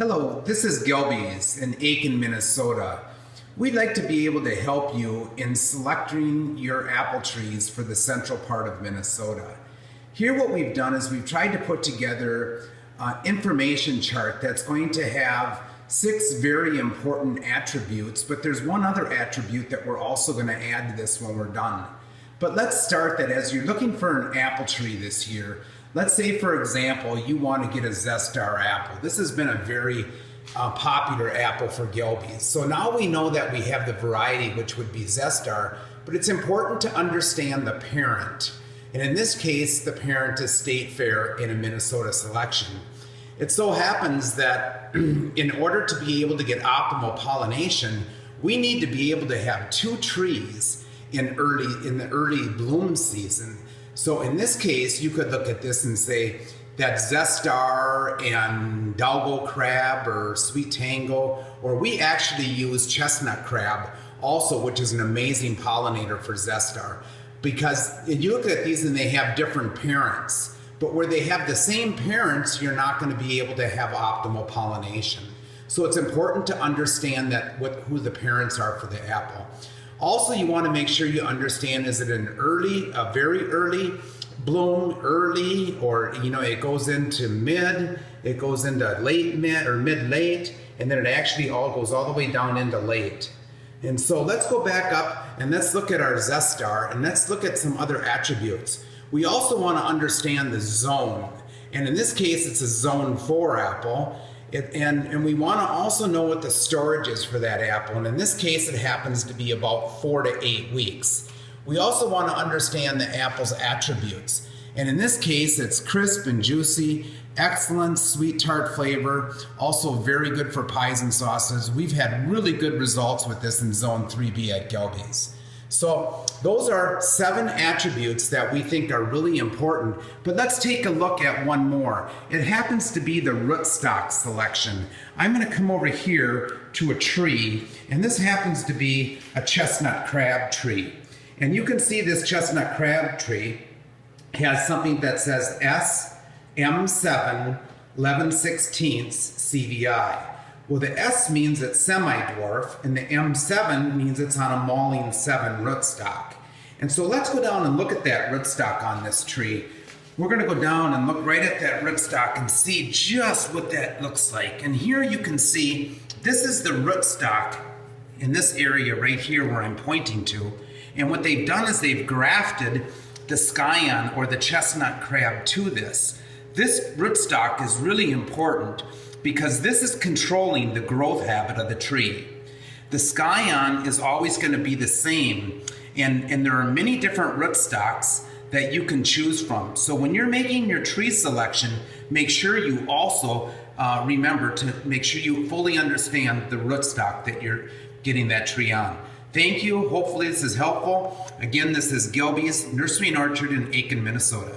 Hello, this is Gelby's in Aiken, Minnesota. We'd like to be able to help you in selecting your apple trees for the central part of Minnesota. Here what we've done is we've tried to put together an information chart that's going to have 6 very important attributes, but there's one other attribute that we're also going to add to this when we're done. But let's start that as you're looking for an apple tree this year, let's say, for example, you want to get a Zestar apple. This has been a very popular apple for Gelby's. So now we know that we have the variety, which would be Zestar, but it's important to understand the parent. And in this case, the parent is State Fair in a Minnesota selection. It so happens that in order to be able to get optimal pollination, we need to be able to have 2 trees in the early bloom season. So in this case, you could look at this and say that Zestar and Dalgo crab or Sweet Tango, or we actually use chestnut crab also, which is an amazing pollinator for Zestar. Because you look at these and they have different parents, but where they have the same parents, you're not going to be able to have optimal pollination. So it's important to understand that who the parents are for the apple. Also, you want to make sure you understand, is it a very early bloom, early, or it goes into mid, it goes into late mid or mid-late, and then it actually all goes all the way down into late. And so let's go back up and let's look at our Zestar and let's look at some other attributes. We also want to understand the zone. And in this case, it's a zone 4 apple. And we want to also know what the storage is for that apple. And in this case, it happens to be about 4 to 8 weeks. We also want to understand the apple's attributes. And in this case, it's crisp and juicy, excellent sweet tart flavor, also very good for pies and sauces. We've had really good results with this in Zone 3B at Gelby's. So those are 7 attributes that we think are really important, but let's take a look at one more. It happens to be the rootstock selection. I'm going to come over here to a tree, and this happens to be a chestnut crab tree. And you can see this chestnut crab tree has something that says SM7 11/16 CVI. Well, the S means it's semi-dwarf, and the M7 means it's on a Malling 7 rootstock. And so let's go down and look at that rootstock on this tree. We're going to go down and look right at that rootstock and see just what that looks like. And here you can see this is the rootstock in this area right here where I'm pointing to. And what they've done is they've grafted the scion or the chestnut crab to this. This rootstock is really important because this is controlling the growth habit of the tree. The scion is always going to be the same, and there are many different rootstocks that you can choose from. So when you're making your tree selection, make sure you also remember to make sure you fully understand the rootstock that you're getting that tree on. Thank you. Hopefully this is helpful. Again, this is Gelby's Nursery and Orchard in Aiken, Minnesota.